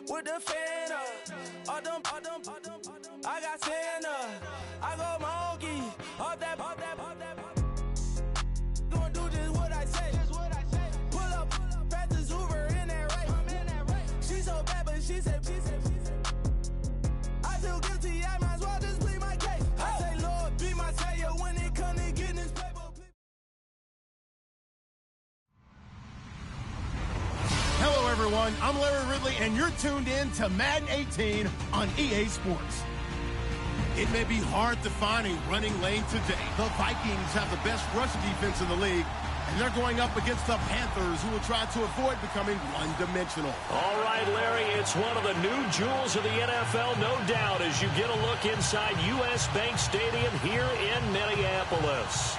with the fan up. I got Santa. I go monkey. Off that. Gonna do just what I say. Pull up, Panthers Uber in that race. She so bad, but she said. I feel guilty, I might as well just plead my case. I say, Lord, be my savior when it comes to getting this paper. Hello, everyone. I'm Larry Ridley, and you're tuned in to Madden 18 on EA Sports. It may be hard to find a running lane today. The Vikings have the best rush defense in the league, and they're going up against the Panthers, who will try to avoid becoming one-dimensional. All right, Larry, it's one of the new jewels of the NFL, no doubt, as you get a look inside U.S. Bank Stadium here in Minneapolis.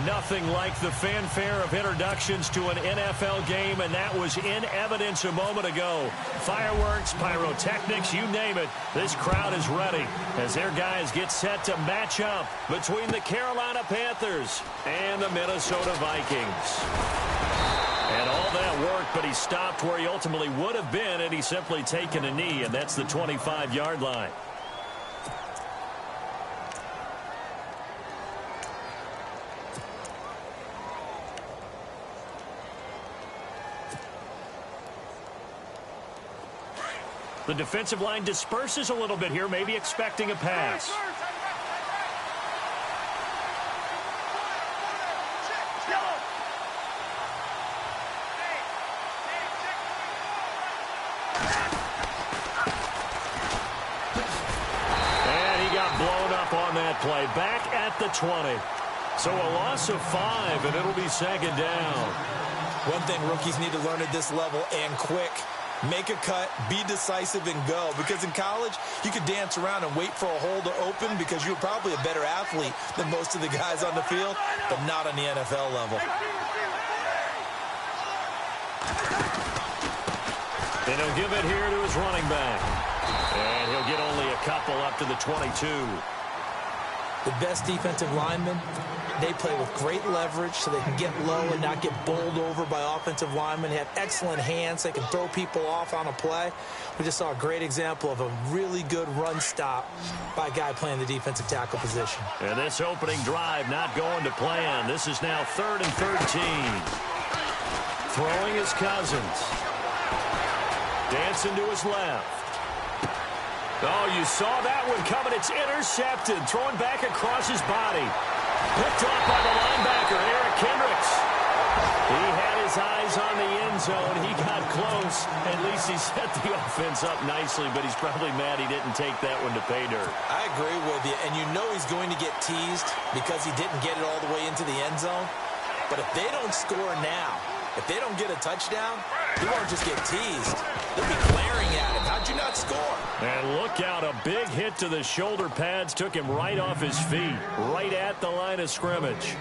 Nothing like the fanfare of introductions to an NFL game, and that was in evidence a moment ago. Fireworks, pyrotechnics, you name it. This crowd is ready as their guys get set to match up between the Carolina Panthers and the Minnesota Vikings. And all that worked, but he stopped where he ultimately would have been had he simply taken a knee, and that's the 25-yard line. The defensive line disperses a little bit here, maybe expecting a pass. And he got blown up on that play. Back at the 20. So a loss of 5, and it'll be second down. One thing rookies need to learn at this level, and quick. Make a cut, be decisive, and go. Because in college, you could dance around and wait for a hole to open because you're probably a better athlete than most of the guys on the field, but not on the NFL level. And he'll give it here to his running back. And he'll get only a couple up to the 22. The best defensive linemen, they play with great leverage so they can get low and not get bowled over by offensive linemen. They have excellent hands. They can throw people off on a play. We just saw a great example of a really good run stop by a guy playing the defensive tackle position. And this opening drive not going to plan. This is now 3rd and 13. Throwing his Cousins. Dancing to his left. Oh, you saw that one coming. It's intercepted. Throwing back across his body. Picked off by the linebacker, Eric Kendricks. He had his eyes on the end zone. He got close. At least he set the offense up nicely, but he's probably mad he didn't take that one to pay dirt. I agree with you, and you know he's going to get teased because he didn't get it all the way into the end zone. But if they don't score now, if they don't get a touchdown, he won't just get teased. They'll be glaring at him. How'd you not score? And look out, a big hit to the shoulder pads took him right off his feet, right at the line of scrimmage.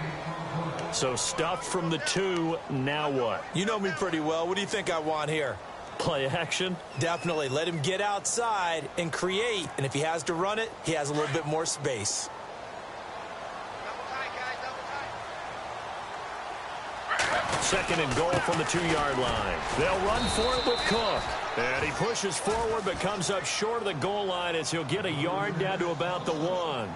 So stuffed from the 2, now what? You know me pretty well. What do you think I want here? Play action? Definitely. Let him get outside and create. And if he has to run it, he has a little bit more space. Second and goal from the 2-yard line. They'll run for it with Cook. And he pushes forward but comes up short of the goal line as he'll get a yard down to about the 1.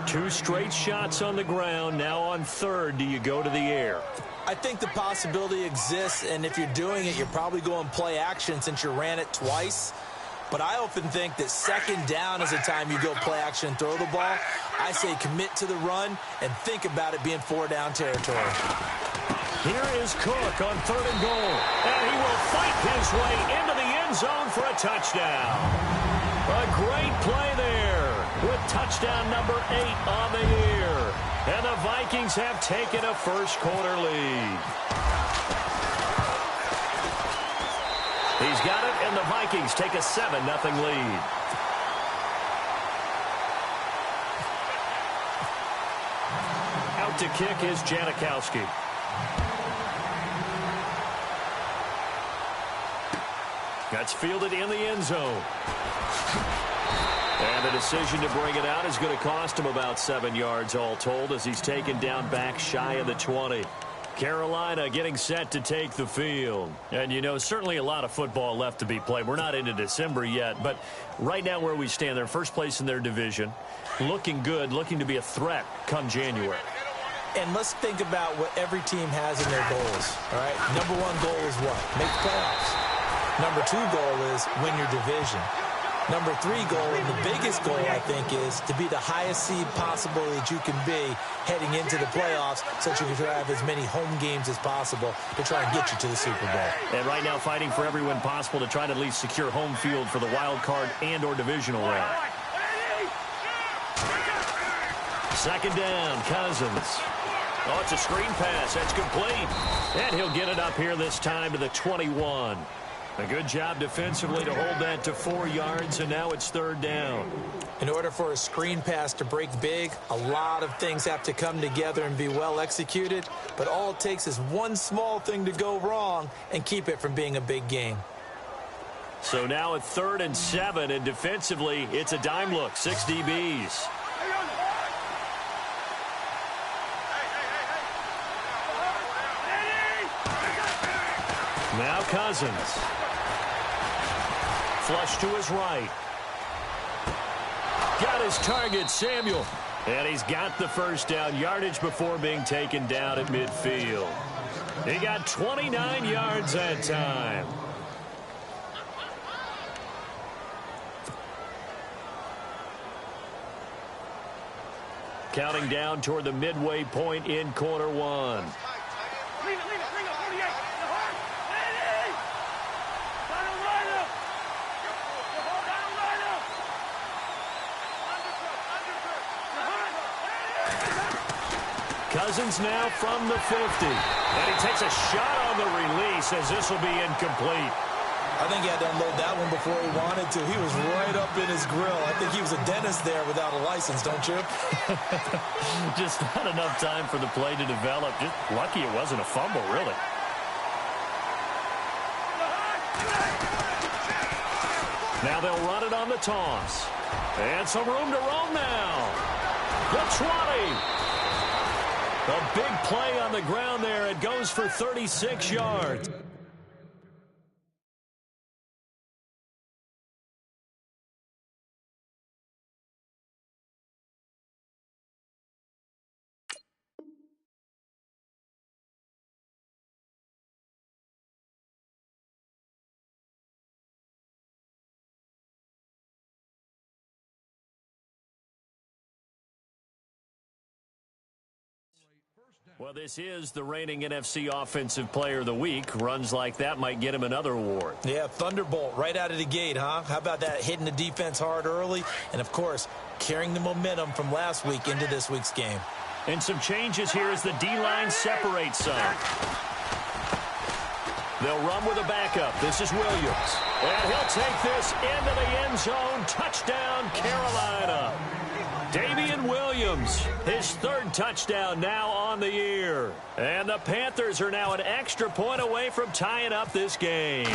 2 straight shots on the ground. Now on 3rd, do you go to the air? I think the possibility exists, and if you're doing it, you're probably going play action since you ran it twice. But I often think that 2nd down is the time you go play action and throw the ball. I say commit to the run and think about it being 4-down territory. Here is Cook on 3rd and goal. And he will fight his way into the end zone for a touchdown. A great play there with touchdown number 8 on the year. And the Vikings have taken a first-quarter lead. He's got it, and the Vikings take a 7-0 lead. Out to kick is Janikowski. That's fielded in the end zone. And the decision to bring it out is going to cost him about 7 yards all told as he's taken down back shy of the 20. Carolina getting set to take the field. And, you know, certainly a lot of football left to be played. We're not into December yet, but right now where we stand, they're first place in their division, looking good, looking to be a threat come January. And let's think about what every team has in their goals, all right? Number one goal is what? Make the playoffs. Number two goal is win your division. Number three goal, and the biggest goal, I think, is to be the highest seed possible that you can be heading into the playoffs so that you can have as many home games as possible to try and get you to the Super Bowl. And right now fighting for every win possible to try to at least secure home field for the wild card and or divisional round. Second down, Cousins. Oh, it's a screen pass. That's complete. And he'll get it up here this time to the 21. A good job defensively to hold that to 4 yards, and now it's third down. In order for a screen pass to break big, a lot of things have to come together and be well executed, but all it takes is one small thing to go wrong and keep it from being a big game. So now at 3rd and 7, and defensively, it's a dime look, 6 DBs. Now Cousins. Flush to his right. Got his target, Samuel. And he's got the first down, yardage before being taken down at midfield. He got 29 yards that time. Counting down toward the midway point in quarter one. Cousins now from the 50. And he takes a shot on the release as this will be incomplete. I think he had to unload that one before he wanted to. He was right up in his grill. I think he was a dentist there without a license, don't you? Just not enough time for the play to develop. Just lucky it wasn't a fumble, really. Now they'll run it on the toss. And some room to roam now. The 20. A big play on the ground there. It goes for 36 yards. Well, this is the reigning NFC Offensive Player of the Week. Runs like that might get him another award. Yeah, Thunderbolt right out of the gate, huh? How about that, hitting the defense hard early? And, of course, carrying the momentum from last week into this week's game. And some changes here as the D-line separates some. They'll run with a backup. This is Williams. And he'll take this into the end zone. Touchdown, Carolina. Damian Williams, his 3rd touchdown now on the year. And the Panthers are now an extra point away from tying up this game.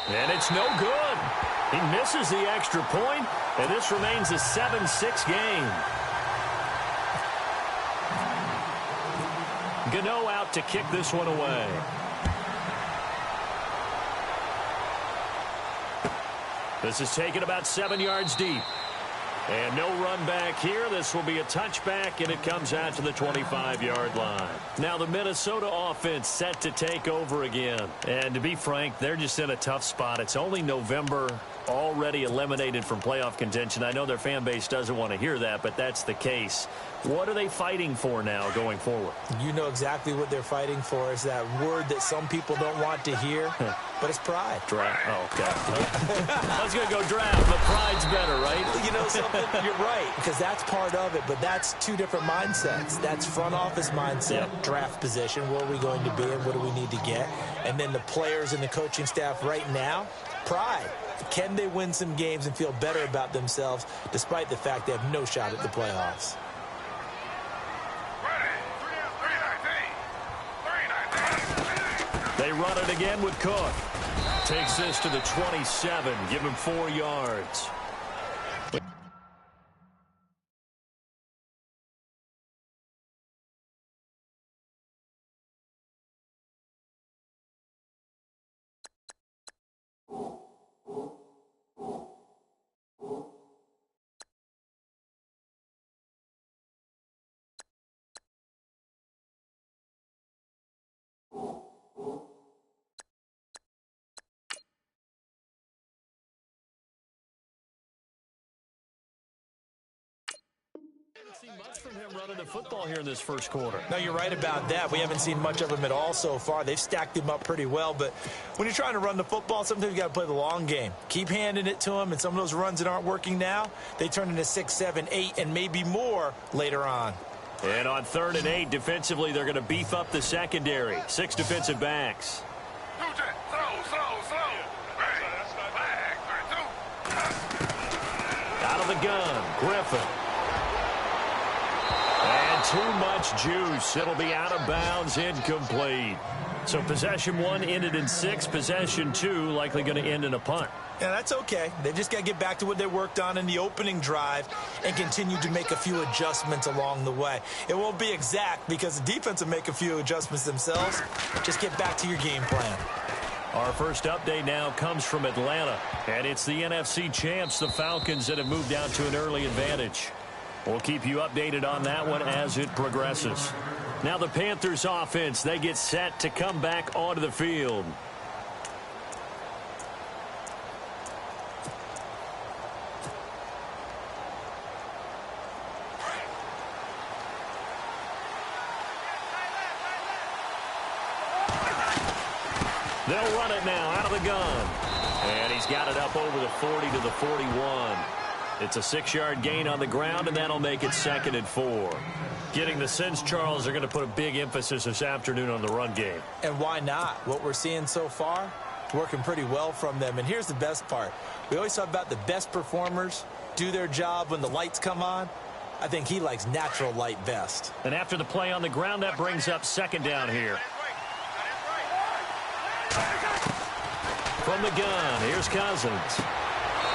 And it's no good. He misses the extra point, and this remains a 7-6 game. Gano out to kick this one away. This is taken about 7 yards deep. And no run back here. This will be a touchback, and it comes out to the 25-yard line. Now the Minnesota offense set to take over again. And to be frank, they're just in a tough spot. It's only November, already eliminated from playoff contention. I know their fan base doesn't want to hear that, but that's the case. What are they fighting for now going forward? You know exactly what they're fighting for. Is that word that some people don't want to hear, but it's pride. Draft. Oh, okay. I was going to go draft, but pride's better, right? You know something? You're right, because that's part of it, but that's two different mindsets. That's front office mindset, draft position, where are we going to be and what do we need to get? And then the players and the coaching staff right now, pride. Can they win some games and feel better about themselves despite the fact they have no shot at the playoffs? They run it again with Cook. Takes this to the 27. Give him 4 yards. Much from him running the football here in this first quarter. No, you're right about that. We haven't seen much of him at all so far. They've stacked him up pretty well, but when you're trying to run the football, sometimes you got to play the long game. Keep handing it to him, and some of those runs that aren't working now, they turn into 6, 7, 8, and maybe more later on. And on 3rd and 8, defensively, they're going to beef up the secondary. 6 defensive backs. Out of the gun, Griffin. And too much juice. It'll be out of bounds, incomplete. So possession 1 ended in 6. Possession 2 likely going to end in a punt. Yeah, that's okay. They've just got to get back to what they worked on in the opening drive and continue to make a few adjustments along the way. It won't be exact because the defense will make a few adjustments themselves. Just get back to your game plan. Our first update now comes from Atlanta, and it's the NFC champs, the Falcons, that have moved out to an early advantage. We'll keep you updated on that one as it progresses. Now the Panthers offense, they get set to come back onto the field. They'll run it now out of the gun. And he's got it up over the 40 to the 41. It's a 6-yard gain on the ground, and that'll make it 2nd and 4. Getting the sense, Charles, are going to put a big emphasis this afternoon on the run game. And why not? What we're seeing so far, working pretty well from them. And here's the best part. We always talk about the best performers do their job when the lights come on. I think he likes natural light best. And after the play on the ground, that brings up 2nd down here. From the gun, here's Cousins.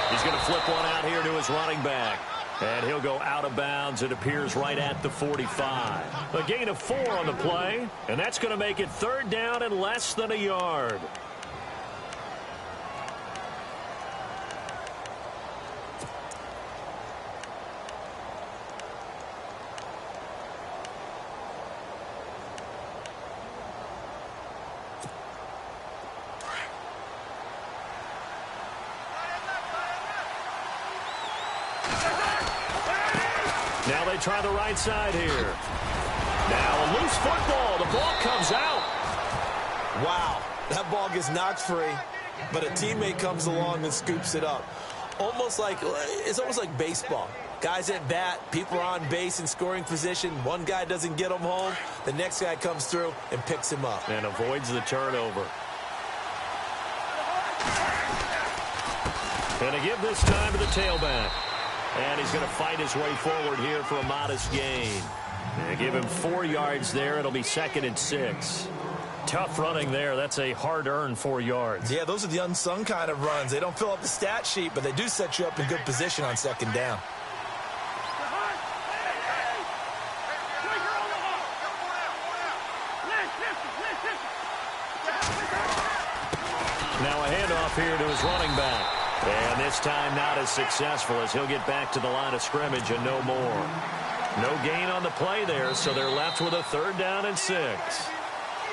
He's going to flip one out here to his running back. And he'll go out of bounds. It appears right at the 45. A gain of 4 on the play, and that's going to make it 3rd down and less than a yard. Now they try the right side here. Now a loose football. The ball comes out. Wow, that ball gets knocked free, but a teammate comes along and scoops it up. It's almost like baseball. Guys at bat, people are on base in scoring position. One guy doesn't get him home. The next guy comes through and picks him up. And avoids the turnover. And to give this time to the tailback. And he's going to fight his way forward here for a modest gain. And give him 4 yards there. It'll be 2nd and 6. Tough running there. That's a hard-earned 4 yards. Yeah, those are the unsung kind of runs. They don't fill up the stat sheet, but they do set you up in good position on 2nd down. Now a handoff here to his running back. And this time not as successful as he'll get back to the line of scrimmage and no more. No gain on the play there, so they're left with a 3rd down and 6.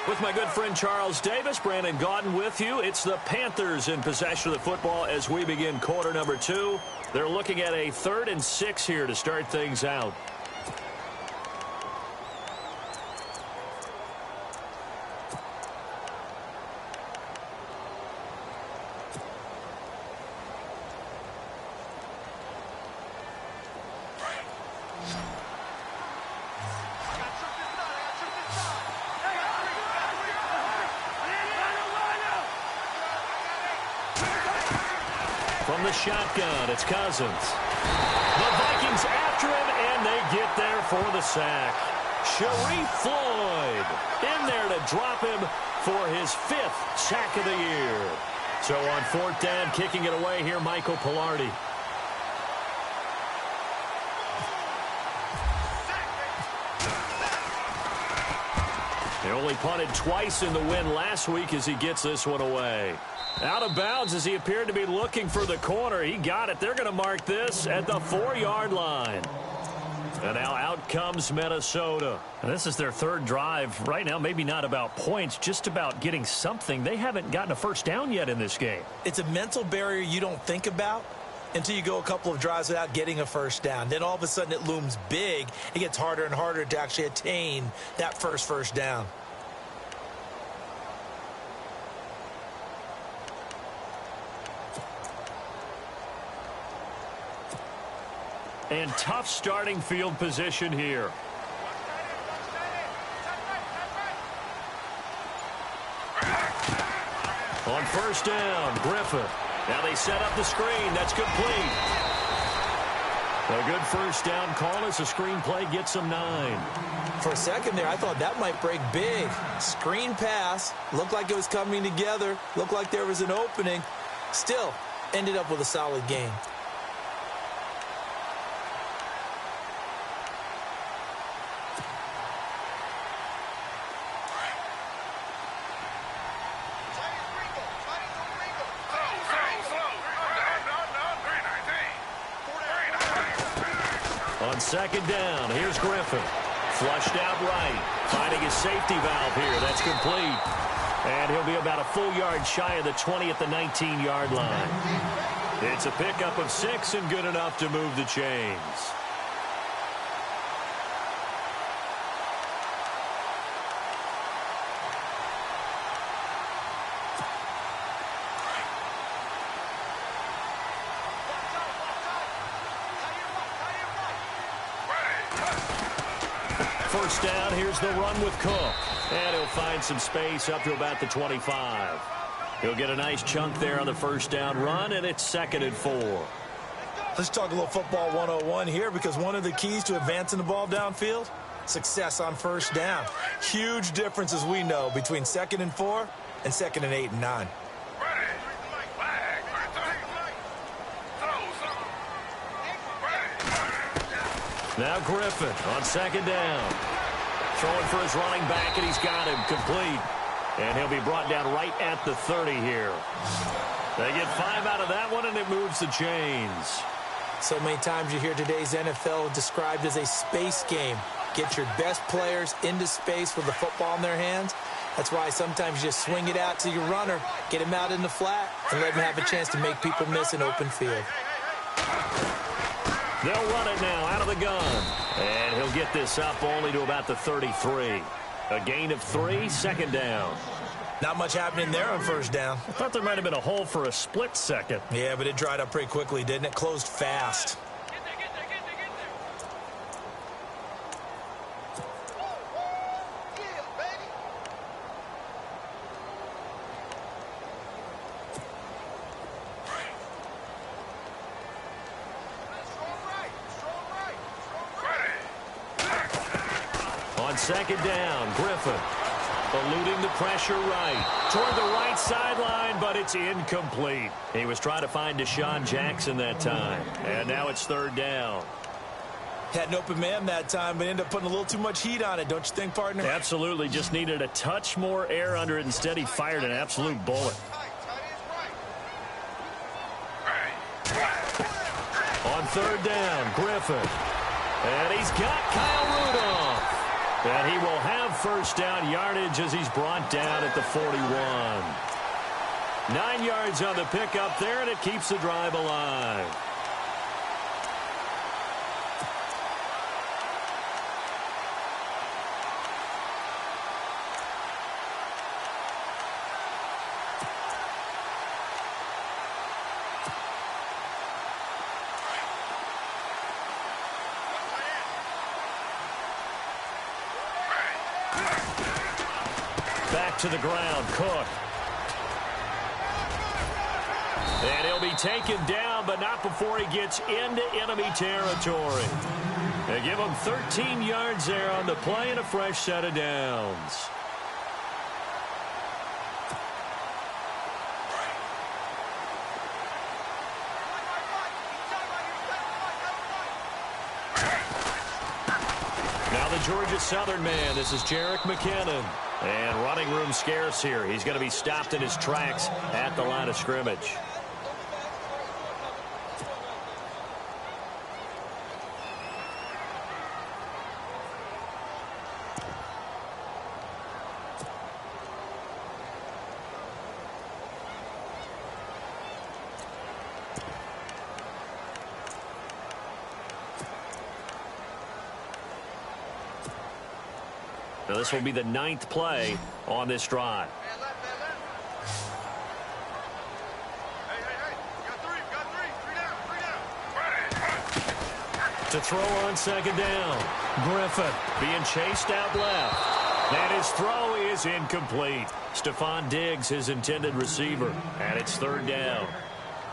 With my good friend Charles Davis, Brandon Gaudin with you. It's the Panthers in possession of the football as we begin quarter number 2. They're looking at a 3rd and 6 here to start things out. From the shotgun, it's Cousins. The Vikings after him, and they get there for the sack. Sharif Floyd in there to drop him for his 5th sack of the year. So on 4th down, kicking it away here, Michael Pilardi. They only punted twice in the win last week as he gets this one away. Out of bounds as he appeared to be looking for the corner. He got it. They're going to mark this at the 4-yard line. And now out comes Minnesota. And this is their 3rd drive. Right now, maybe not about points, just about getting something. They haven't gotten a first down yet in this game. It's a mental barrier you don't think about until you go a couple of drives without getting a first down. Then all of a sudden it looms big. It gets harder and harder to actually attain that first down. And tough starting field position here. On first down, Griffin. Now they set up the screen. That's complete. A good first down call as the screenplay gets them 9. For a second there, I thought that might break big. Screen pass. Looked like it was coming together. Looked like there was an opening. Still, ended up with a solid game. On second down, here's Griffin. Flushed out right. Finding his safety valve here. That's complete. And he'll be about a full yard shy of the 20 at the 19-yard line. It's a pickup of 6 and good enough to move the chains. First down, here's the run with Cook. And he'll find some space up to about the 25. He'll get a nice chunk there on the first down run, and it's 2nd and 4. Let's talk a little football 101 here, because one of the keys to advancing the ball downfield, success on first down. Huge difference, as we know, between 2nd and 4 and 2nd and 8 and 9. Now Griffin on second down. Throwing for his running back, and he's got him complete. And he'll be brought down right at the 30 here. They get 5 out of that one, and it moves the chains. So many times you hear today's NFL described as a space game. Get your best players into space with the football in their hands. That's why sometimes you just swing it out to your runner, get him out in the flat, and let him have a chance to make people miss an open field. They'll run it now out of the gun. And he'll get this up only to about the 33. A gain of 3, 2nd down. Not much happening there on first down. I thought there might have been a hole for a split second. Yeah, but it dried up pretty quickly, didn't it? Closed fast. Second down, Griffin. Eluding the pressure right. Toward the right sideline, but it's incomplete. He was trying to find Deshaun Jackson that time. And now it's 3rd down. Had an open man that time, but ended up putting a little too much heat on it, don't you think, partner? Absolutely. Just needed a touch more air under it. Instead, he fired an absolute bullet. On 3rd down, Griffin. And he's got Kyle Rudolph. And he will have first down yardage as he's brought down at the 41. 9 yards on the pickup there, and it keeps the drive alive. Back to the ground, Cook. And he'll be taken down, but not before he gets into enemy territory. They give him 13 yards there on the play and a fresh set of downs. Now the Georgia Southern man, this is Jerick McKinnon. And running room scarce here. He's going to be stopped in his tracks at the line of scrimmage. Now, this will be the 9th play on this drive. To throw on 2nd down. Griffin being chased out left. And his throw is incomplete. Stephon Diggs, his intended receiver. And it's 3rd down.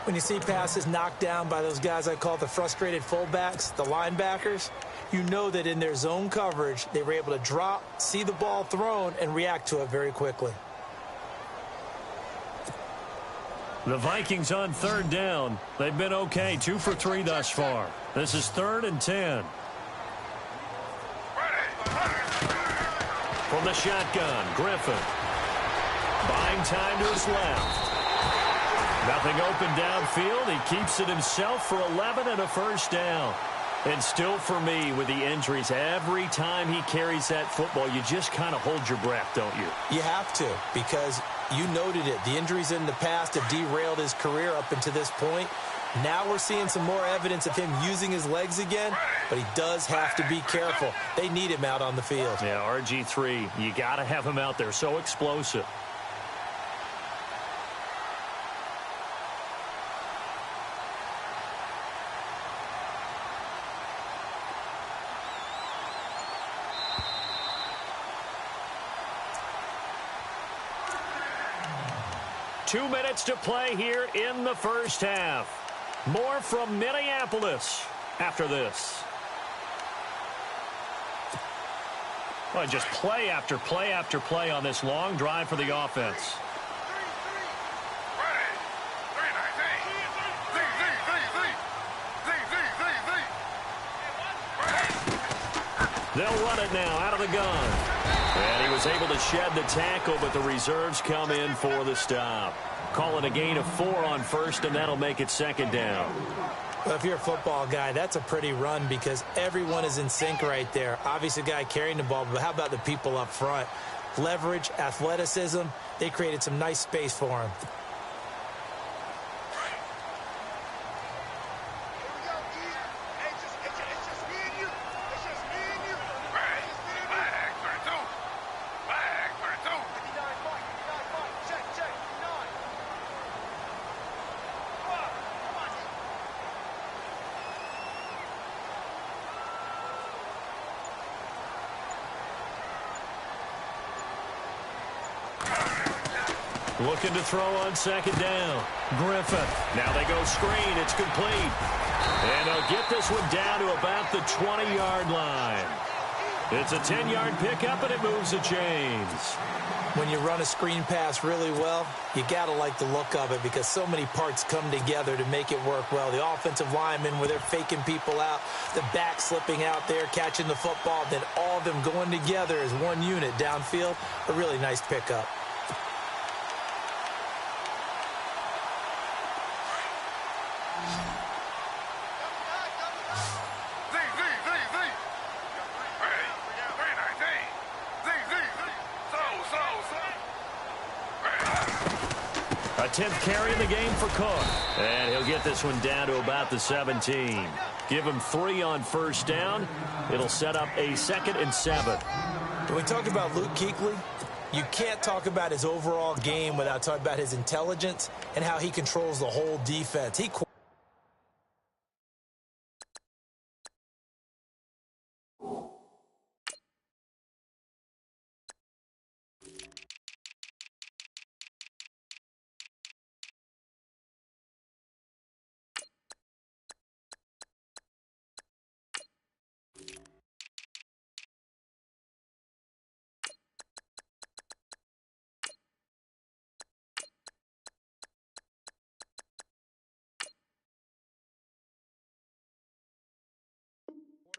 When you see passes knocked down by those guys I call the frustrated fullbacks, the linebackers, you know that in their zone coverage, they were able to drop, see the ball thrown, and react to it very quickly. The Vikings on 3rd down. They've been okay, 2 for 3 thus far. This is 3rd and 10. From the shotgun, Griffin. Buying time to his left. Nothing open downfield. He keeps it himself for 11 and a 1st down. And still for me, with the injuries, every time he carries that football, you just kind of hold your breath, don't you? You have to, because you noted it. The injuries in the past have derailed his career up until this point. Now we're seeing some more evidence of him using his legs again, but he does have to be careful. They need him out on the field. Yeah, RG3, you got to have him out there. So explosive. Two minutes to play here in the 1st half. More from Minneapolis after this. Well, just play after play after play on this long drive for the offense. They'll run it now out of the gun. And he was able to shed the tackle, but the reserves come in for the stop. Call it a gain of 4 on 1st, and that'll make it 2nd down. Well, if you're a football guy, that's a pretty run because everyone is in sync right there. Obviously, the guy carrying the ball, but how about the people up front? Leverage, athleticism, they created some nice space for him. Looking to throw on 2nd down. Griffin. Now they go screen. It's complete. And they'll get this one down to about the 20-yard line. It's a 10-yard pickup, and it moves the chains. When you run a screen pass really well, you got to like the look of it because so many parts come together to make it work well. The offensive linemen, where they're faking people out, the back slipping out there, catching the football, then all of them going together as one unit downfield. A really nice pickup. A 10th carry in the game for Cook. And he'll get this one down to about the 17. Give him 3 on 1st down. It'll set up a 2nd and 7. When we talk about Luke Kuechly, you can't talk about his overall game without talking about his intelligence and how he controls the whole defense.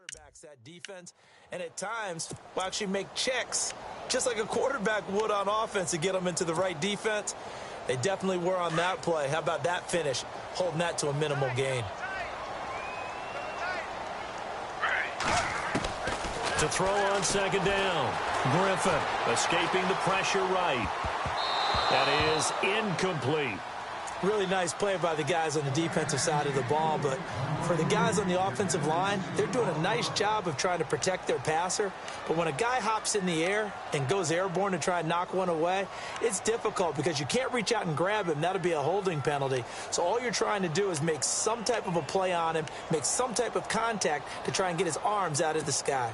quarterbacks that defense, and at times will actually make checks just like a quarterback would on offense to get them into the right defense. They definitely were on that play. How about that finish, holding that to a minimal gain. To throw on 2nd down. Griffin escaping the pressure right. That is incomplete. Really nice play by the guys on the defensive side of the ball, but for the guys on the offensive line, they're doing a nice job of trying to protect their passer. But when a guy hops in the air and goes airborne to try and knock one away, it's difficult because you can't reach out and grab him. That'll be a holding penalty. So all you're trying to do is make some type of a play on him, make some type of contact to try and get his arms out of the sky.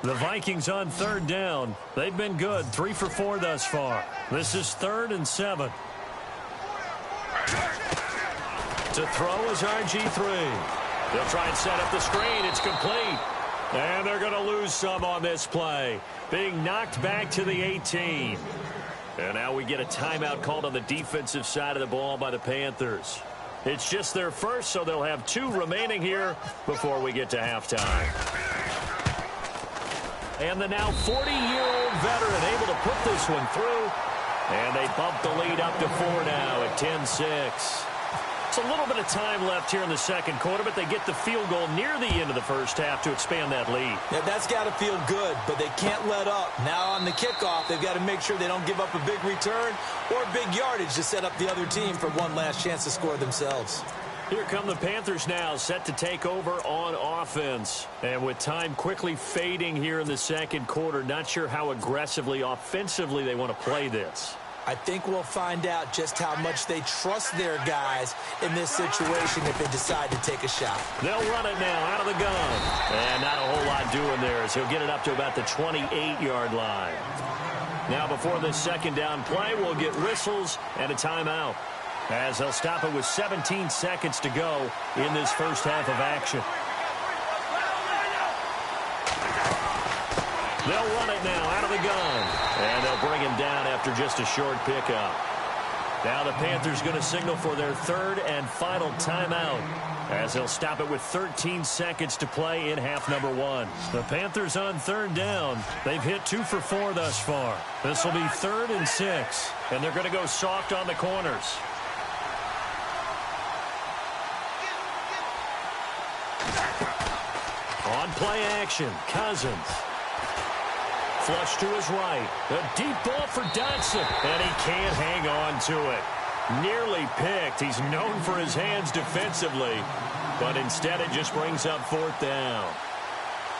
The Vikings on third down. They've been good, 3 for 4 thus far. This is 3rd and 7. To throw is RG3. They'll try and set up the screen. It's complete. And they're going to lose some on this play. Being knocked back to the 18. And now we get a timeout called on the defensive side of the ball by the Panthers. It's just their first, so they'll have 2 remaining here before we get to halftime. And the now 40-year-old veteran able to put this one through. And they bump the lead up to 4 now at 10-6. It's a little bit of time left here in the second quarter, but they get the field goal near the end of the first half to expand that lead. Yeah, that's got to feel good, but they can't let up. Now on the kickoff, they've got to make sure they don't give up a big return or big yardage to set up the other team for one last chance to score themselves. Here come the Panthers now, set to take over on offense. And with time quickly fading here in the second quarter, not sure how aggressively, offensively they want to play this. I think we'll find out just how much they trust their guys in this situation if they decide to take a shot. They'll run it now out of the gun. And not a whole lot doing there as he'll get it up to about the 28-yard line. Now before this second down play, we'll get whistles and a timeout, as they'll stop it with 17 seconds to go in this first half of action. They'll run it now out of the gun. And they'll bring him down after just a short pickup. Now the Panthers going to signal for their 3rd and final timeout, as they'll stop it with 13 seconds to play in half number 1. The Panthers on 3rd down. They've hit 2 for 4 thus far. This will be 3rd and 6. And they're going to go soft on the corners. On play action, Cousins. Flush to his right. A deep ball for Dotson. And he can't hang on to it. Nearly picked. He's known for his hands defensively. But instead it just brings up 4th down.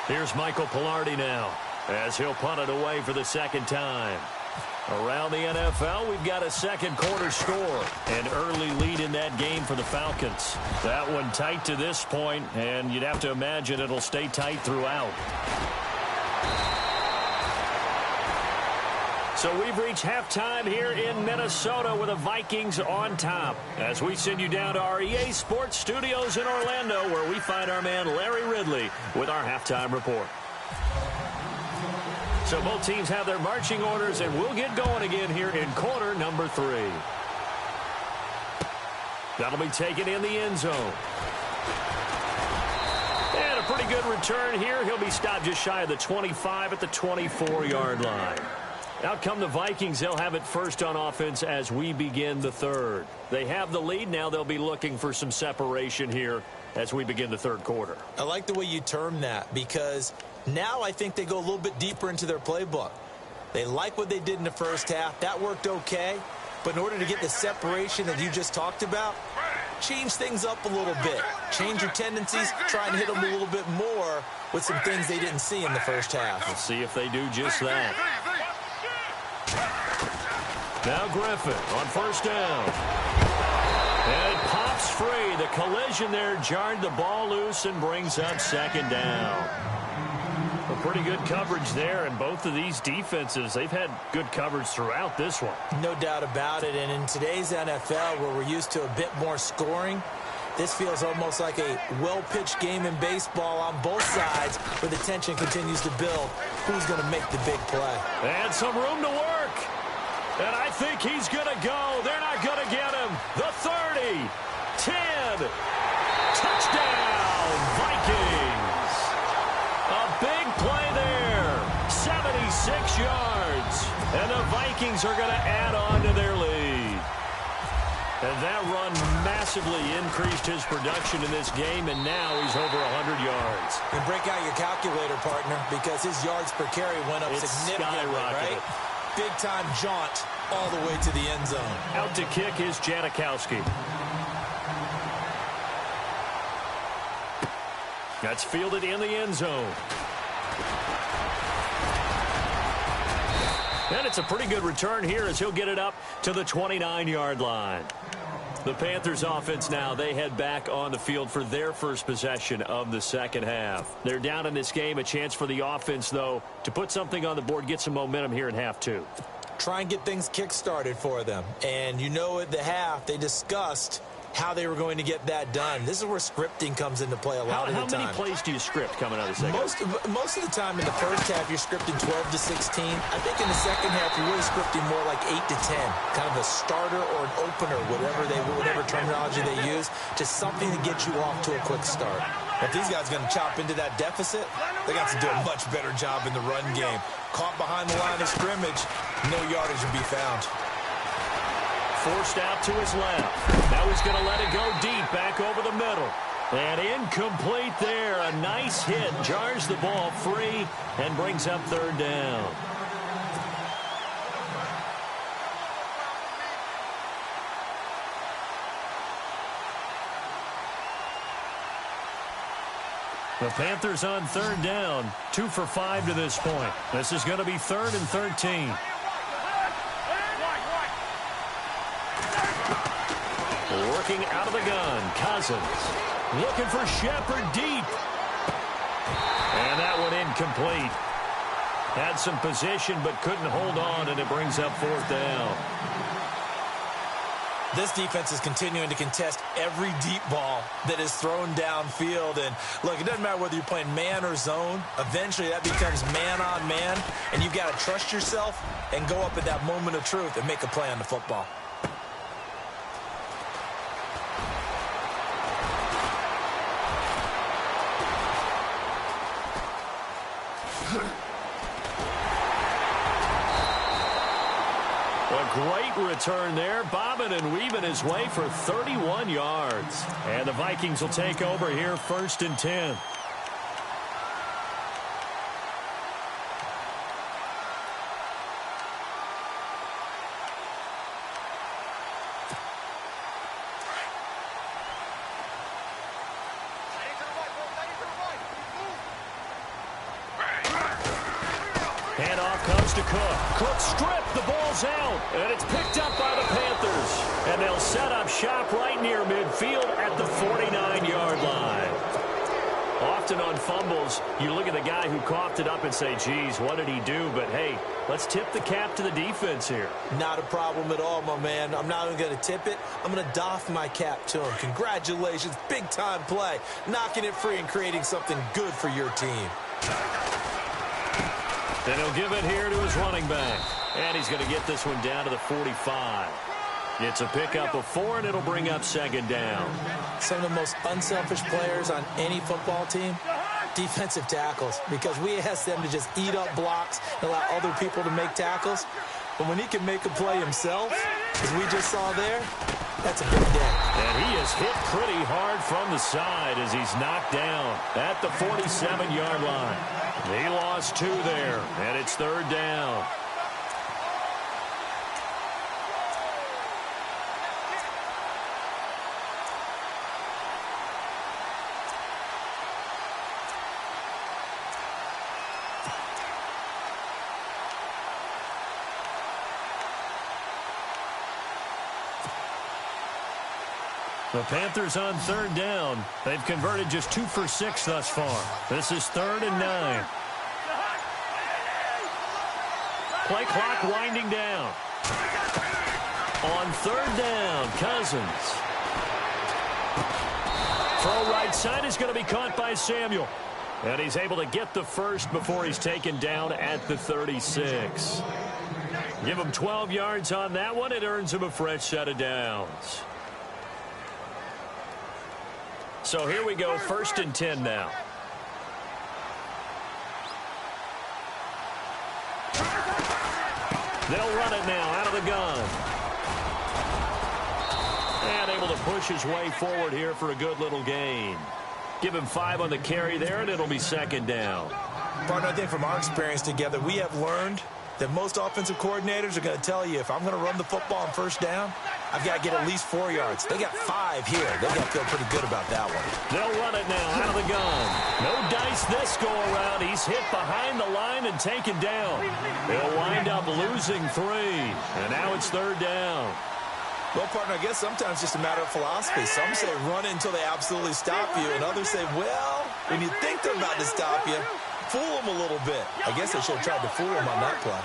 Here's Michael Pilardi now, as he'll punt it away for the second time. Around the NFL, we've got a second quarter score. An early lead in that game for the Falcons. That one tight to this point, and you'd have to imagine it'll stay tight throughout. So we've reached halftime here in Minnesota with the Vikings on top, as we send you down to our EA Sports Studios in Orlando, where we find our man Larry Ridley with our halftime report. So both teams have their marching orders, and we'll get going again here in quarter number 3. That'll be taken in the end zone. And a pretty good return here. He'll be stopped just shy of the 25 at the 24-yard line. Out come the Vikings. They'll have it first on offense as we begin the 3rd. They have the lead. Now they'll be looking for some separation here as we begin the 3rd quarter. I like the way you term that, because now I think they go a little bit deeper into their playbook. They like what they did in the first half. That worked okay. But in order to get the separation that you just talked about, change things up a little bit. Change your tendencies. Try and hit them a little bit more with some things they didn't see in the first half. We'll see if they do just that. Now Griffin on first down. And it pops free. The collision there jarred the ball loose and brings up second down. A pretty good coverage there, and both of these defenses, they've had good coverage throughout this one. No doubt about it, and in today's NFL, where we're used to a bit more scoring, this feels almost like a well-pitched game in baseball on both sides, where the tension continues to build. Who's going to make the big play? And some room to work. And I think he's going to go. They're not going to get him. The 30, 10, touchdown, Vikings. A big play there, 76 yards. And the Vikings are going to add on to their lead. And that run massively increased his production in this game, and now he's over 100 yards. And break out your calculator, partner, because his yards per carry went up significantly, right? big-time jaunt all the way to the end zone. Out to kick is Janikowski. That's fielded in the end zone. And it's a pretty good return here as he'll get it up to the 29-yard line. The Panthers offense now, they head back on the field for their first possession of the second half. They're down in this game. A chance for the offense, though, to put something on the board, get some momentum here in half two. Try and get things kick-started for them. And you know at the half, they discussed how they were going to get that done. This is where scripting comes into play a lot of the time. How many plays do you script coming out of the second half? Most of the time in the first half, you're scripting 12 to 16. I think in the second half, you're really scripting more like 8 to 10. Kind of a starter or an opener, whatever terminology they use, just something to get you off to a quick start. If these guys are going to chop into that deficit, they got to do a much better job in the run game. Caught behind the line of scrimmage, no yardage will be found. Forced out to his left. Now he's going to let it go deep, back over the middle. And incomplete there. A nice hit. Jars the ball free and brings up third down. The Panthers on third down. 2 for 5 to this point. This is going to be 3rd and 13. Working out of the gun, Cousins. Looking for Shepard deep. And that one incomplete. Had some position but couldn't hold on, and it brings up 4th down. This defense is continuing to contest every deep ball that is thrown downfield. And, look, it doesn't matter whether you're playing man or zone. Eventually, that becomes man on man. And you've got to trust yourself and go up at that moment of truth and make a play on the football. Great return there, bobbing and weaving his way for 31 yards. And the Vikings will take over here, 1st and 10. Handoff comes to Cook. Cook stripped. The ball's out. And it's picked up by the Panthers. And they'll set up shop right near midfield at the 49-yard line. Often on fumbles, you look at the guy who coughed it up and say, geez, what did he do? But, hey, let's tip the cap to the defense here. Not a problem at all, my man. I'm not even going to tip it. I'm going to doff my cap to him. Congratulations. Big-time play. Knocking it free and creating something good for your team. Then he'll give it here to his running back. And he's going to get this one down to the 45. It's a pickup of 4, and it'll bring up 2nd down. Some of the most unselfish players on any football team, defensive tackles, because we ask them to just eat up blocks and allow other people to make tackles. But when he can make a play himself, as we just saw there, that's a big day. And he is hit pretty hard from the side as he's knocked down at the 47-yard line. He lost 2 there, and it's 3rd down. The Panthers on 3rd down. They've converted just 2 for 6 thus far. This is 3rd and 9. Play clock winding down. On 3rd down, Cousins. Throw right side is going to be caught by Samuel. And he's able to get the first before he's taken down at the 36. Give him 12 yards on that one. It earns him a fresh set of downs. So here we go, 1st and 10 now. They'll run it now out of the gun. And able to push his way forward here for a good little gain. Give him 5 on the carry there, and it'll be 2nd down. Partner, I think from our experience together, we have learned that most offensive coordinators are going to tell you, if I'm going to run the football on first down, I've got to get at least 4 yards. They got 5 here. They got to feel pretty good about that one. They'll run it now out of the gun. No dice this go-around. He's hit behind the line and taken down. He'll wind up losing 3, and now it's 3rd down. Well, partner, I guess sometimes it's just a matter of philosophy. Some say run it until they absolutely stop you, and others say, well, when you think they're about to stop you, fool them a little bit. I guess they should have tried to fool them on that play.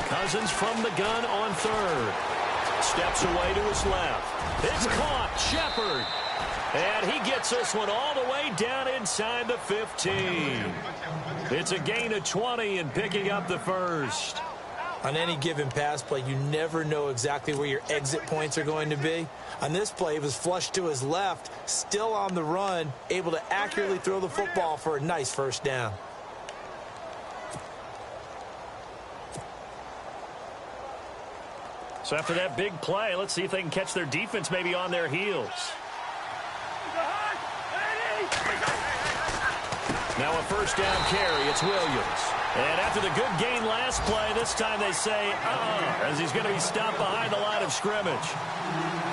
Cousins from the gun on 3rd. Steps away to his left. It's caught. Shepard. And he gets this one all the way down inside the 15. It's a gain of 20 and picking up the first. On any given pass play, you never know exactly where your exit points are going to be. On this play, he was flushed to his left, still on the run, able to accurately throw the football for a nice first down. So after that big play, let's see if they can catch their defense maybe on their heels. Now a first down carry. It's Williams. And after the good gain last play, this time they say, as he's going to be stopped behind the line of scrimmage.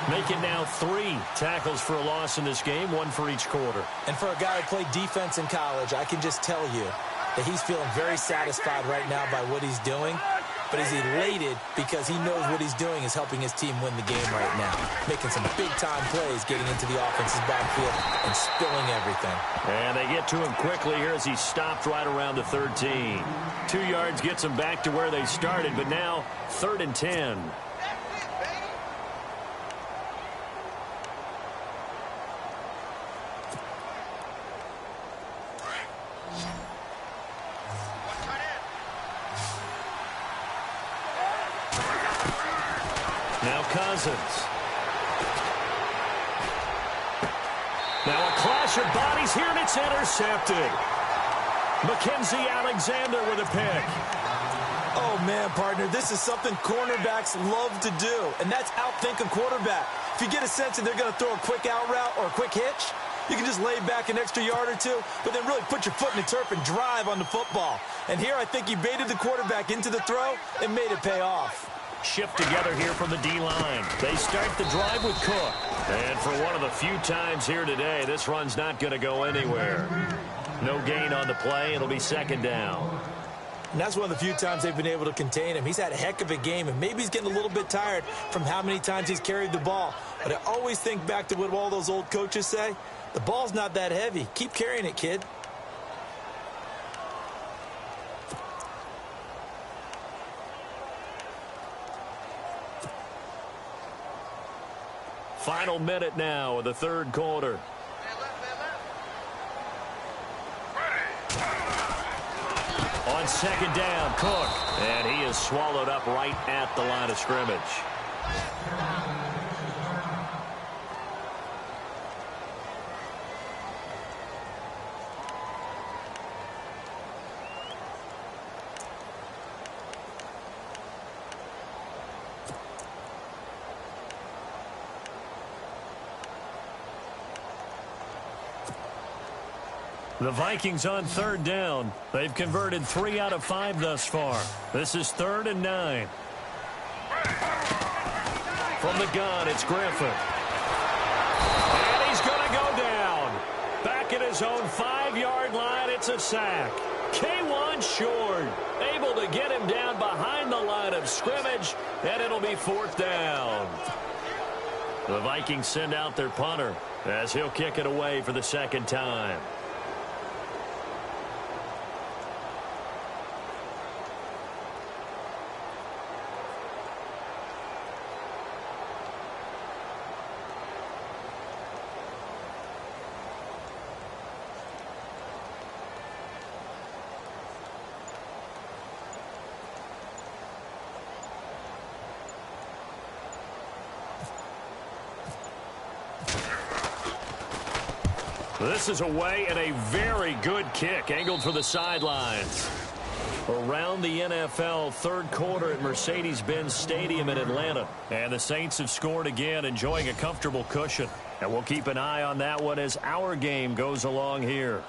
Making now 3 tackles for a loss in this game, 1 for each quarter. And for a guy who played defense in college, I can just tell you that he's feeling very satisfied right now by what he's doing. But he's elated because he knows what he's doing is helping his team win the game right now. Making some big-time plays, getting into the offense's backfield and spilling everything. And they get to him quickly here as he stopped right around the 13. 2 yards gets him back to where they started, but now 3rd and 10. Now Cousins. Now a clash of bodies here, and it's intercepted. Mackenzie Alexander with a pick. Oh, man, partner, this is something cornerbacks love to do, and that's outthink a quarterback. If you get a sense that they're going to throw a quick out route or a quick hitch, you can just lay back an extra yard or 2, but then really put your foot in the turf and drive on the football. And here I think he baited the quarterback into the throw and made it pay off. Shift together here from the D-line. They start the drive with Cook. And for one of the few times here today, this run's not going to go anywhere. No gain on the play. It'll be 2nd down. And that's one of the few times they've been able to contain him. He's had a heck of a game, and maybe he's getting a little bit tired from how many times he's carried the ball. But I always think back to what all those old coaches say. The ball's not that heavy. Keep carrying it, kid. Final minute now of the 3rd quarter. On 2nd down, Cook. And he is swallowed up right at the line of scrimmage. The Vikings on 3rd down. They've converted 3 out of 5 thus far. This is 3rd and 9. From the gun, it's Griffin. And he's going to go down. Back at his own 5-yard line, it's a sack. K1 short. Able to get him down behind the line of scrimmage, and it'll be 4th down. The Vikings send out their punter as he'll kick it away for the 2nd time. This is away and a very good kick angled for the sidelines. Around the NFL, third quarter at Mercedes-Benz Stadium in Atlanta. And the Saints have scored again, enjoying a comfortable cushion. And we'll keep an eye on that one as our game goes along here.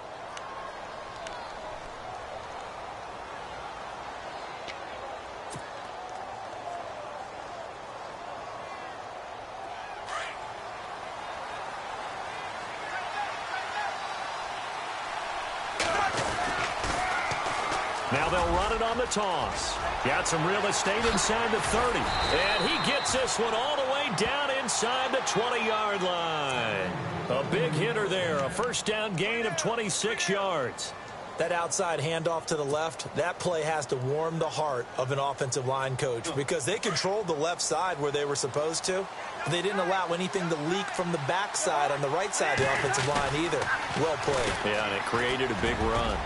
Now they'll run it on the toss. Got some real estate inside the 30. And he gets this one all the way down inside the 20-yard line. A big hitter there. A first down gain of 26 yards. That outside handoff to the left, that play has to warm the heart of an offensive line coach because they controlled the left side where they were supposed to. They didn't allow anything to leak from the backside on the right side of the offensive line either. Well played. Yeah, and it created a big run.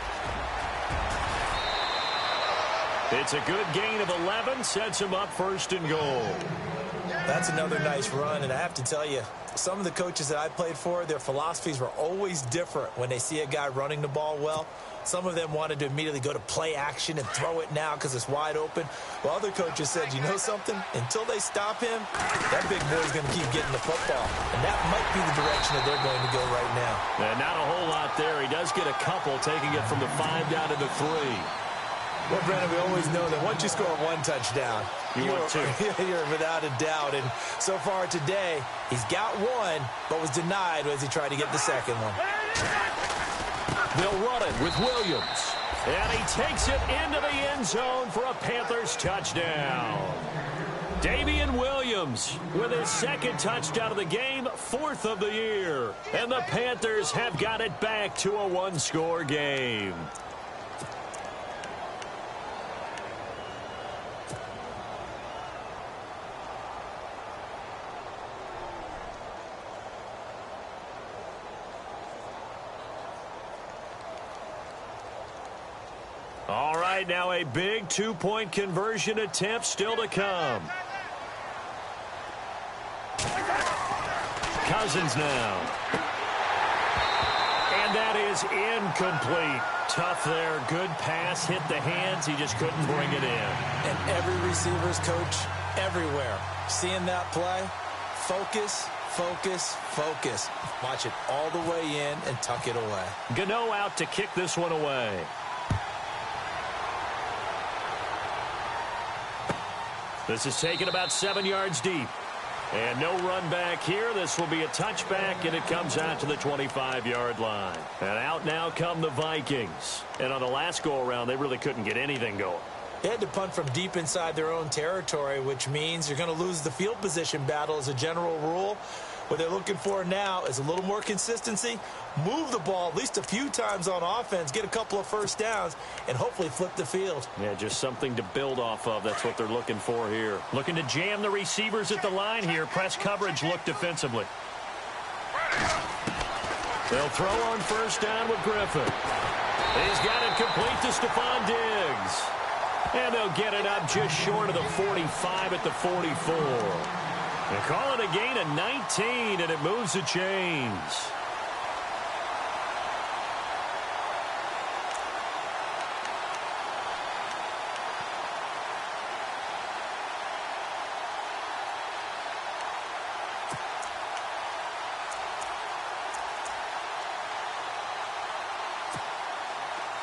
It's a good gain of 11, sets him up first and goal. That's another nice run, and I have to tell you, some of the coaches that I played for, their philosophies were always different when they see a guy running the ball well. Some of them wanted to immediately go to play action and throw it now because it's wide open. While other coaches said, you know something? Until they stop him, that big boy's going to keep getting the football. And that might be the direction that they're going to go right now. And not a whole lot there. He does get a couple, taking it from the 5 down to the 3. Well, Brandon, we always know that once you score one touchdown, you're without a doubt. And so far today, he's got one, but was denied as he tried to get the second one. They'll run it with Williams. And he takes it into the end zone for a Panthers touchdown. Damian Williams with his second touchdown of the game, 4th of the year. And the Panthers have got it back to a one-score game. All right, now a big two-point conversion attempt still to come. Cousins now. And that is incomplete. Tough there. Good pass. Hit the hands. He just couldn't bring it in. And every receiver's coach everywhere. Seeing that play, focus, focus, focus. Watch it all the way in and tuck it away. Gano out to kick this one away. This is taken about 7 yards deep. And no run back here. This will be a touchback, and it comes out to the 25-yard line. And out now come the Vikings. And on the last go-around, they really couldn't get anything going. They had to punt from deep inside their own territory, which means you're going to lose the field position battle as a general rule. What they're looking for now is a little more consistency, move the ball at least a few times on offense, get a couple of first downs, and hopefully flip the field. Yeah, just something to build off of. That's what they're looking for here. Looking to jam the receivers at the line here. Press coverage look defensively. They'll throw on first down with Griffin. He's got it complete to Stephon Diggs. And they'll get it up just short of the 45 at the 44. They call it a gain of 19, and it moves the chains.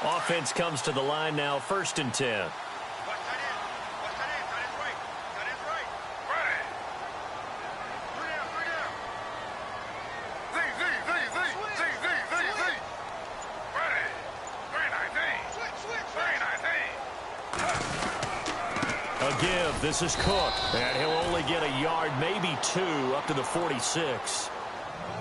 Offense comes to the line now, 1st and 10. This is Cook, and he'll only get a yard, maybe 2, up to the 46.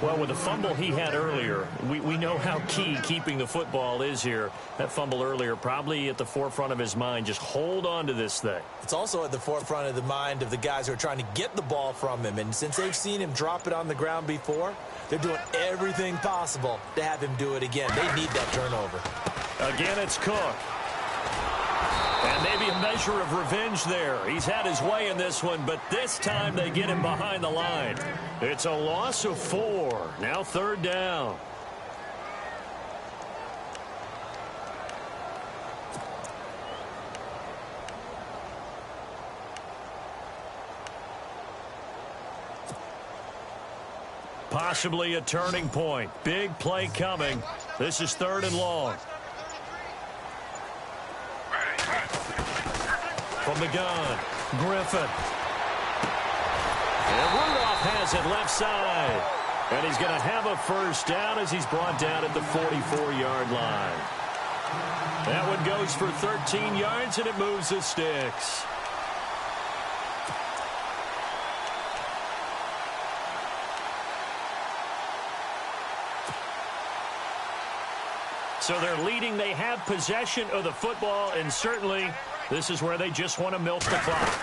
Well, with the fumble he had earlier, we know how key keeping the football is here. That fumble earlier probably at the forefront of his mind. Just hold on to this thing. It's also at the forefront of the mind of the guys who are trying to get the ball from him. And since they've seen him drop it on the ground before, they're doing everything possible to have him do it again. They need that turnover. Again, it's Cook. And maybe a measure of revenge there. He's had his way in this one, but this time they get him behind the line. It's a loss of 4. Now 3rd down. Possibly a turning point. Big play coming. This is 3rd and long. From the gun, Griffin. And Rudolph has it left side. And he's going to have a first down as he's brought down at the 44-yard line. That one goes for 13 yards, and it moves the sticks. So they're leading. They have possession of the football, and certainly this is where they just want to milk the clock.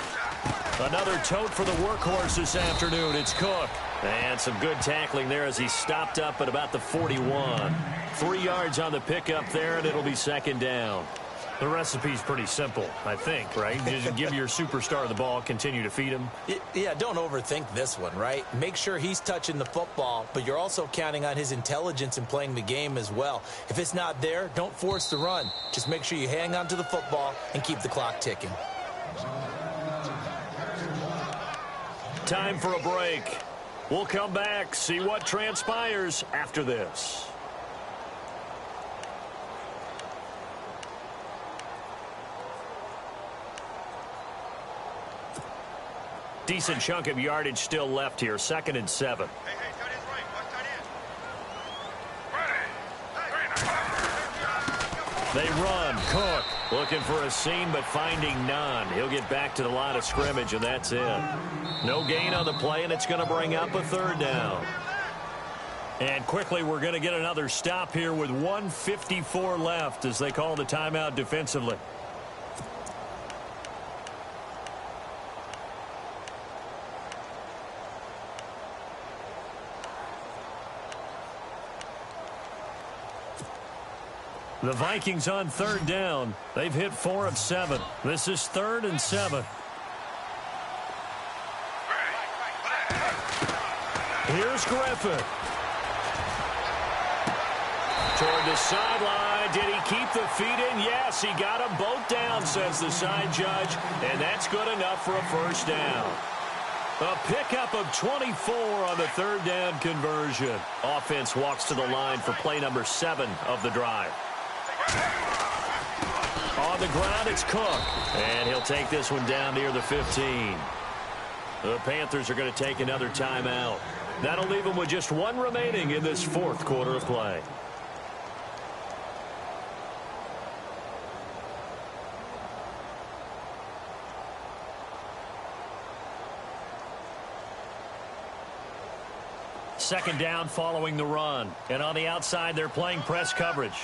Another tote for the workhorse this afternoon. It's Cook. And some good tackling there as he stopped up at about the 41. 3 yards on the pickup there, and it'll be 2nd down. The recipe's pretty simple, I think, right? Just give your superstar the ball, continue to feed him. Yeah, don't overthink this one, right? Make sure he's touching the football, but you're also counting on his intelligence in playing the game as well. If it's not there, don't force the run. Just make sure you hang on to the football and keep the clock ticking. Time for a break. We'll come back, see what transpires after this. Decent chunk of yardage still left here. 2nd and 7. They run. Cook looking for a seam but finding none. He'll get back to the line of scrimmage, and that's it. No gain on the play, and it's going to bring up a 3rd down. And quickly we're going to get another stop here with 1:54 left as they call the timeout defensively. The Vikings on 3rd down. They've hit 4 of 7. This is 3rd and 7. Here's Griffin. Toward the sideline. Did he keep the feet in? Yes, he got them both down, says the side judge. And that's good enough for a first down. A pickup of 24 on the 3rd down conversion. Offense walks to the line for play number 7 of the drive. On the ground, it's Cook. And he'll take this one down near the 15. The Panthers are going to take another timeout. That'll leave them with just 1 remaining in this 4th quarter of play. Second down following the run. And on the outside, they're playing press coverage.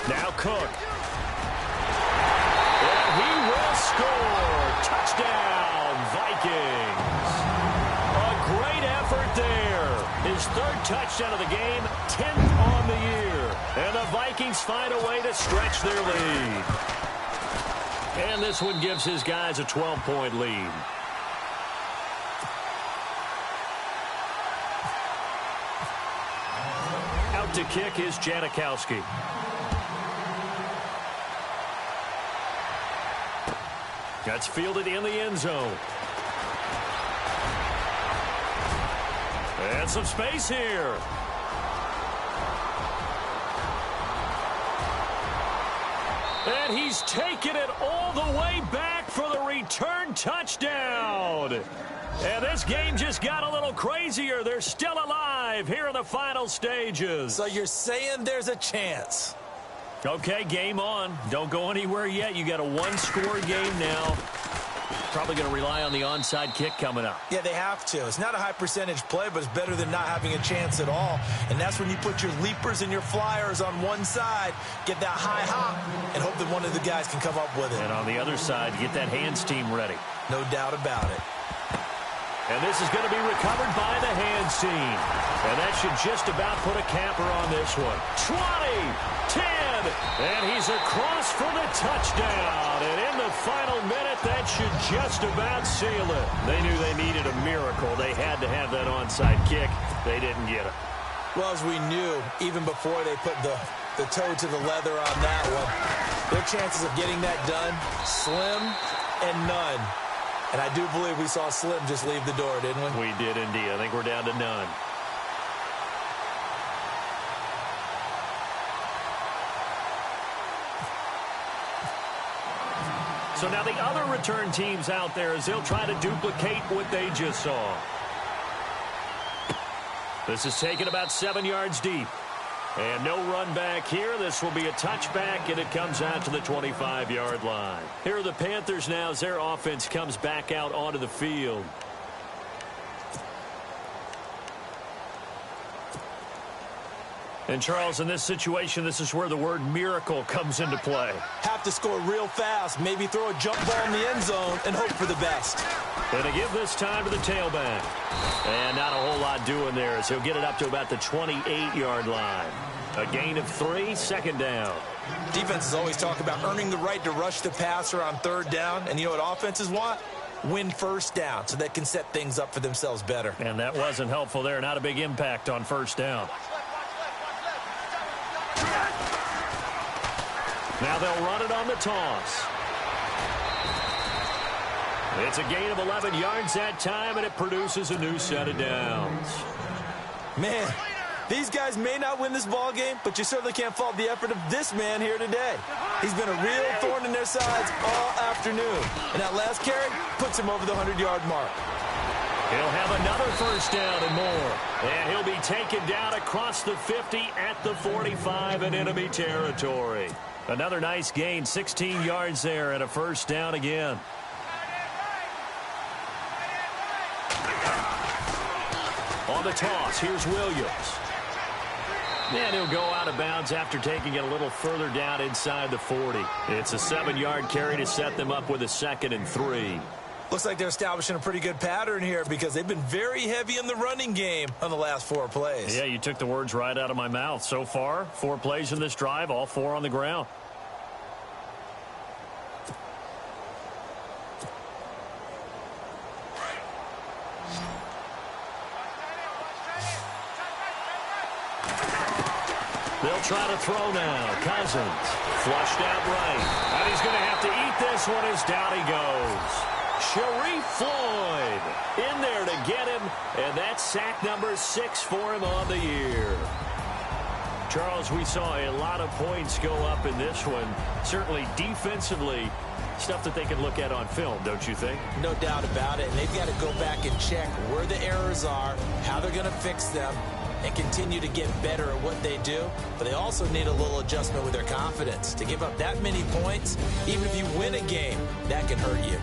Now Cook. And he will score. Touchdown, Vikings. A great effort there. His 3rd touchdown of the game, 10th on the year. And the Vikings find a way to stretch their lead. And this one gives his guys a 12-point lead. Out to kick is Janikowski. That's fielded in the end zone. And some space here. And he's taken it all the way back for the return touchdown. And this game just got a little crazier. They're still alive here in the final stages. So you're saying there's a chance? Okay, game on. Don't go anywhere yet. You got a 1-score game now. Probably going to rely on the onside kick coming up. Yeah, they have to. It's not a high percentage play, but it's better than not having a chance at all. And that's when you put your leapers and your flyers on one side, get that high hop, and hope that one of the guys can come up with it. And on the other side, get that hands team ready. No doubt about it. And this is going to be recovered by the hands team. And that should just about put a capper on this one. 20, 10, and he's across for the touchdown. And in the final minute, that should just about seal it. They knew they needed a miracle. They had to have that onside kick. They didn't get it. Well, as we knew, even before they put the toe to the leather on that one, their chances of getting that done, slim and none. And I do believe we saw Slim just leave the door, didn't we? We did indeed. I think we're down to none. So now the other return teams out there as they'll try to duplicate what they just saw. This is taken about 7 yards deep. And no run back here. This will be a touchback, and it comes out to the 25-yard line. Here are the Panthers now as their offense comes back out onto the field. And, Charles, in this situation, this is where the word miracle comes into play. Have to score real fast, maybe throw a jump ball in the end zone and hope for the best. And to give this time to the tailback. And not a whole lot doing there as he'll get it up to about the 28-yard line. A gain of 3, second down. Defenses always talk about earning the right to rush the passer on third down. And you know what offenses want? Win first down so they can set things up for themselves better. And that wasn't helpful there. Not a big impact on first down. Now they'll run it on the toss. It's a gain of 11 yards that time, and it produces a new set of downs. Man, these guys may not win this ball game, but you certainly can't fault the effort of this man here today. He's been a real thorn in their sides all afternoon. And that last carry puts him over the 100-yard mark. He'll have another first down and more. And he'll be taken down across the 50 at the 45 in enemy territory. Another nice gain, 16 yards there and a first down again. On the toss, here's Williams. And he'll go out of bounds after taking it a little further down inside the 40. It's a 7-yard carry to set them up with a 2nd and 3. Looks like they're establishing a pretty good pattern here because they've been very heavy in the running game on the last 4 plays. Yeah, you took the words right out of my mouth. So far, 4 plays in this drive, all 4 on the ground. They'll try to throw now. Cousins flushed out right. And he's going to have to eat this one as down he goes. Sharif Floyd in there to get him, and that's sack number 6 for him on the year. Charles, we saw a lot of points go up in this one. Certainly defensively, stuff that they can look at on film, don't you think? No doubt about it. And they've got to go back and check where the errors are, how they're going to fix them, and continue to get better at what they do. But they also need a little adjustment with their confidence. To give up that many points, even if you win a game, that can hurt you.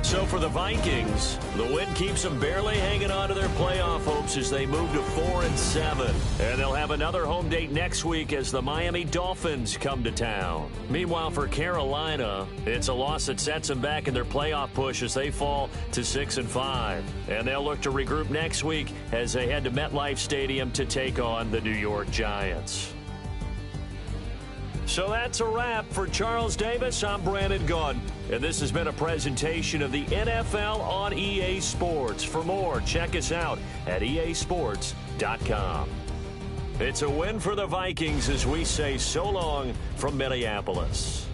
So for the Vikings, the win keeps them barely hanging on to their playoff hopes as they move to 4-7. And they'll have another home date next week as the Miami Dolphins come to town. Meanwhile, for Carolina, it's a loss that sets them back in their playoff push as they fall to 6-5. And they'll look to regroup next week as they head to MetLife Stadium to take on the New York Giants. So that's a wrap. For Charles Davis, I'm Brandon Gunn. And this has been a presentation of the NFL on EA Sports. For more, check us out at easports.com. It's a win for the Vikings as we say so long from Minneapolis.